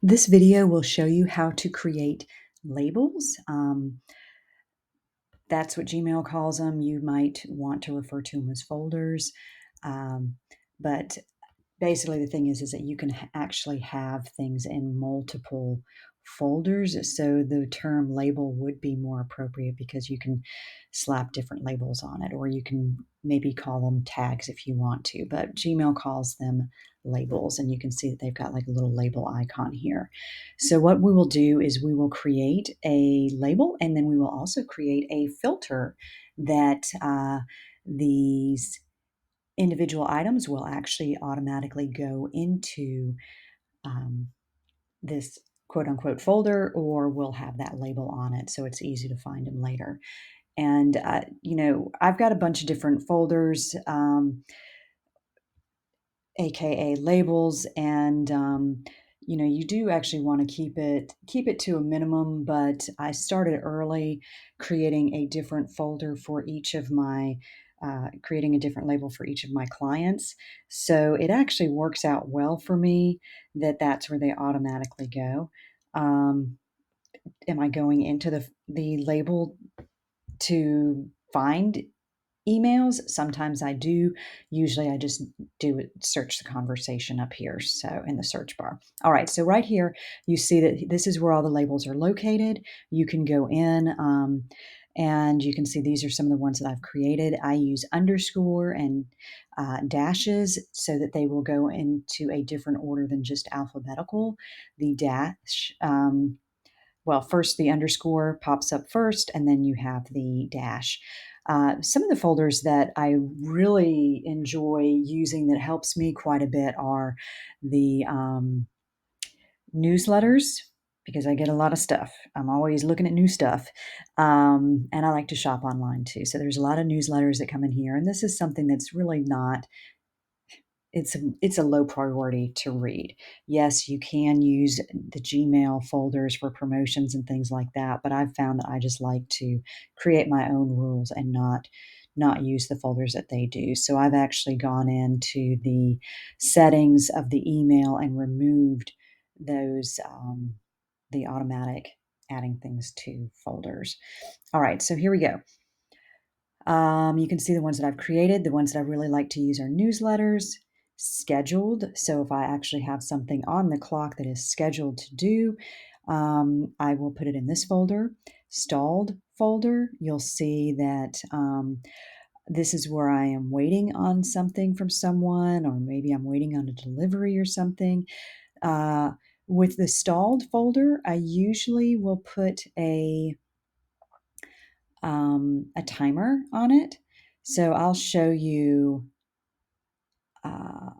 This video will show you how to create labels. That's what Gmail calls them. You might want to refer to them as folders. But basically the thing is that you can actually have things in multiple folders. So the term label would be more appropriate because you can slap different labels on it, or you can maybe call them tags if you want to, but Gmail calls them labels, and you can see that they've got like a little label icon here. So what we will do is we will create a label, and then we will also create a filter that these individual items will actually automatically go into this quote unquote folder, or will have that label on it so it's easy to find them later. And, I've got a bunch of different folders, AKA labels, and, you do actually want to keep it to a minimum, but I started early creating a different folder for each of my creating a different label for each of my clients. So it actually works out well for me that that's where they automatically go. Um, am I going into the label to find emails? Sometimes I do. Usually I just do it, search the conversation up here, so in the search bar. All right, so right here, you see that this is where all the labels are located. You can go in and you can see these are some of the ones that I've created. I use underscore and dashes so that they will go into a different order than just alphabetical. The dash, first the underscore pops up first, and then you have the dash. Some of the folders that I really enjoy using that helps me quite a bit are the newsletters, because I get a lot of stuff. I'm always looking at new stuff. And I like to shop online too. So there's a lot of newsletters that come in here. And this is something that's really not it's a low priority to read. Yes, you can use the Gmail folders for promotions and things like that, but I've found that I just like to create my own rules and not use the folders that they do. So I've actually gone into the settings of the email and removed those the automatic adding things to folders. All right, so here we go. You can see the ones that I've created. The ones that I really like to use are newsletters, scheduled. So if I actually have something on the clock that is scheduled to do, I will put it in this folder. Stalled folder, you'll see that this is where I am waiting on something from someone, or maybe I'm waiting on a delivery or something. Uh, with the stalled folder, I usually will put a timer on it. So I'll show you.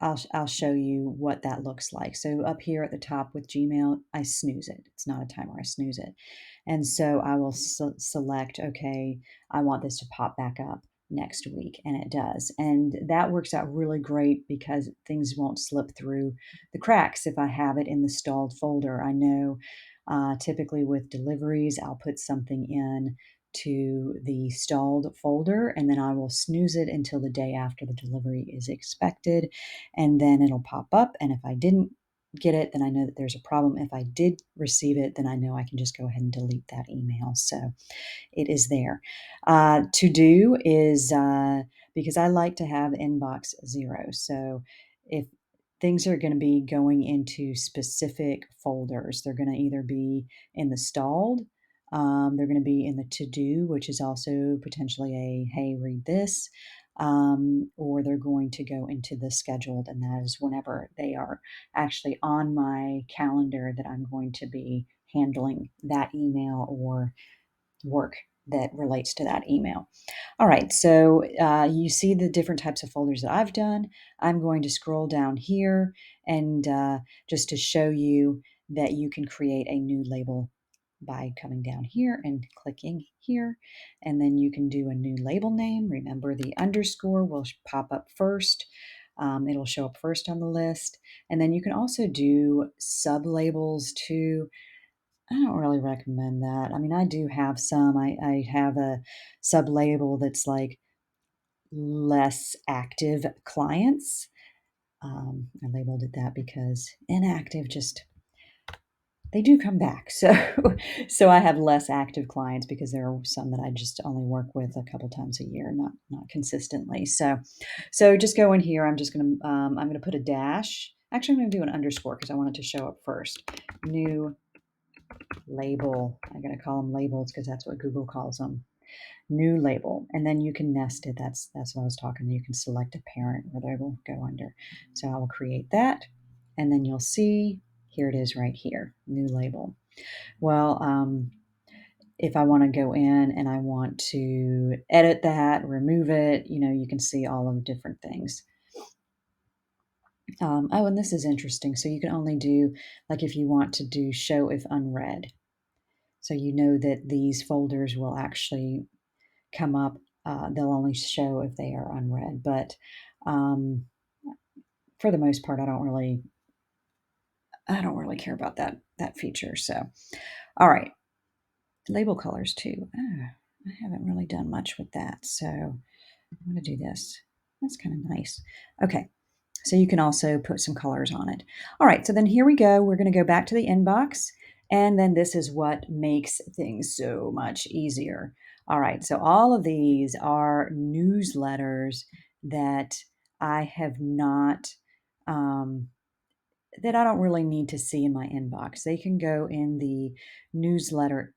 I'll show you what that looks like. So up here at the top with Gmail, I snooze it. It's not a timer. I snooze it, and so I will select. Okay, I want this to pop back up next week, and it does, and that works out really great because things won't slip through the cracks if I have it in the stalled folder. I know typically with deliveries, I'll put something in to the stalled folder, and then I will snooze it until the day after the delivery is expected, and then it'll pop up. And if I didn't get it, then I know that there's a problem. If I did receive it, then I know I can just go ahead and delete that email. So it is there. To do is because I like to have inbox zero. So if things are going to be going into specific folders, they're going to either be in the stalled, they're going to be in the to do, which is also potentially a hey, read this, or they're going to go into the scheduled, and that is whenever they are actually on my calendar that I'm going to be handling that email or work that relates to that email. All right, so you see the different types of folders that I've done. I'm going to scroll down here and just to show you that you can create a new label by coming down here and clicking here, and then you can do a new label name. Remember, the underscore will pop up first. It'll show up first on the list, and then you can also do sub labels too. I don't really recommend that. I mean, I do have some. I have a sub label that's like less active clients. I labeled it that because inactive just They do come back. So so I have less active clients because there are some that I just only work with a couple times a year, not consistently. So just go in here. I'm gonna put a dash. Actually, I'm gonna do an underscore because I want it to show up first. New label. I'm gonna call them labels because that's what Google calls them. New label, and then you can nest it. That's what I was talking. You can select a parent where they will go under. So I will create that, and then you'll see here it is right here. New label. Well, if I want to go in and I want to edit that, remove it, you can see all of the different things. Oh, and this is interesting. So you can only do, like, if you want to do show if unread. So you know that these folders will actually come up. They'll only show if they are unread. But um, for the most part, I don't really care about that feature. So, all right. Label colors too. I haven't really done much with that, so I'm going to do this. That's kind of nice. Okay, so you can also put some colors on it. All right, so then here we go. We're going to go back to the inbox, and then this is what makes things so much easier. All right, so all of these are newsletters that I have not um, that I don't really need to see in my inbox. They can go in the newsletter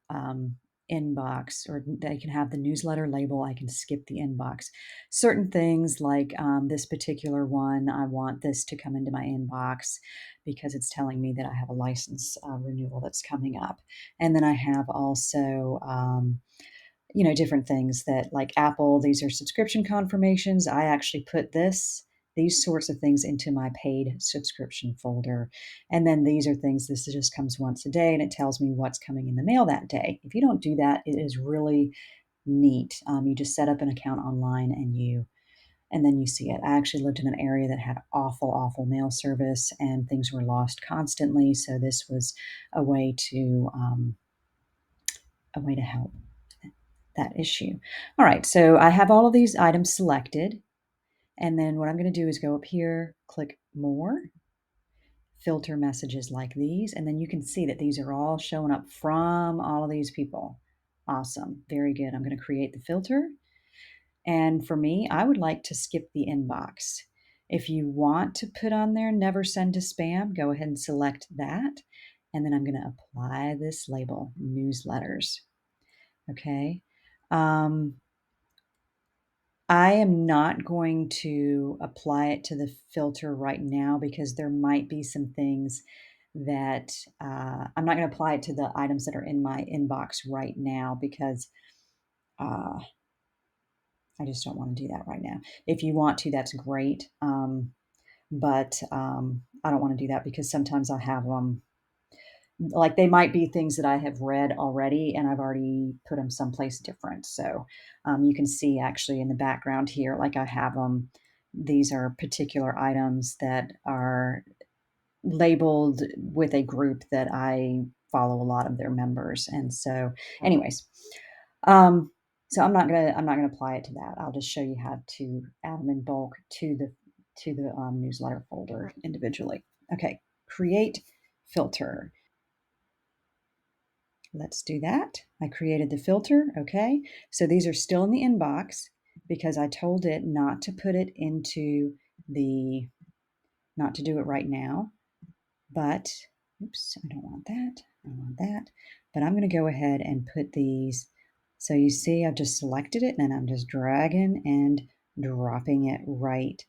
inbox, or they can have the newsletter label. I can skip the inbox. Certain things like this particular one, I want this to come into my inbox because it's telling me that I have a license renewal that's coming up. And then I have also different things that, like Apple, these are subscription confirmations. I actually put these sorts of things into my paid subscription folder. And then these are things, this just comes once a day and it tells me what's coming in the mail that day. If you don't do that, it is really neat. You just set up an account online and then you see it. I actually lived in an area that had awful mail service and things were lost constantly. So this was a way to help that issue. All right, so I have all of these items selected. And then what I'm going to do is go up here, click more, filter messages like these. And then you can see that these are all showing up from all of these people. Awesome. Very good. I'm going to create the filter. And for me, I would like to skip the inbox. If you want to put on there, never send to spam, go ahead and select that. And then I'm going to apply this label, newsletters. Okay. Um, I am not going to apply it to the filter right now because there might be some things that I'm not going to apply it to the items that are in my inbox right now because uh, I just don't want to do that right now. If you want to, that's great. But I don't want to do that because sometimes I have like they might be things that I have read already and I've already put them someplace different. So you can see actually in the background here, like I have them, these are particular items that are labeled with a group that I follow a lot of their members. And so anyways, um, so I'm not gonna apply it to that. I'll just show you how to add them in bulk to the newsletter folder individually. Okay, create filter. Let's do that. I created the filter. Okay. So these are still in the inbox because I told it not to put it into not to do it right now. But, oops, I don't want that. I want that. But I'm going to go ahead and put these. So you see, I've just selected it and I'm just dragging and dropping it right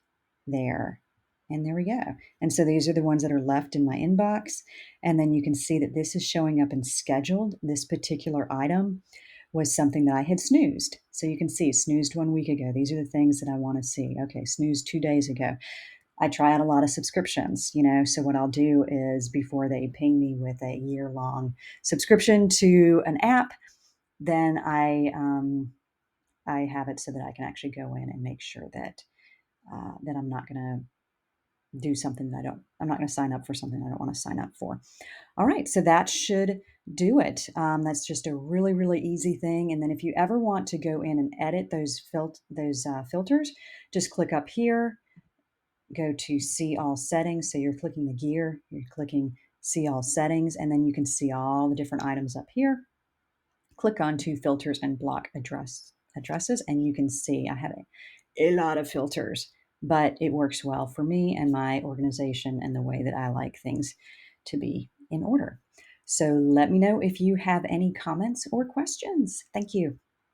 there. And there we go. And so these are the ones that are left in my inbox. And then you can see that this is showing up in scheduled. This particular item was something that I had snoozed. So you can see snoozed 1 week ago. These are the things that I want to see. Okay, snoozed 2 days ago. I try out a lot of subscriptions, so what I'll do is before they ping me with a year-long subscription to an app, then I have it so that I can actually go in and make sure that I'm not gonna do something that I'm not gonna sign up for something I don't wanna sign up for. All right, so that should do it. That's just a really, really easy thing, and then if you ever want to go in and edit those filters, just click up here, go to see all settings. So you're clicking the gear, you're clicking see all settings, and then you can see all the different items up here. Click onto filters and block addresses, and you can see I have a lot of filters, but it works well for me and my organization and the way that I like things to be in order. So let me know if you have any comments or questions. Thank you.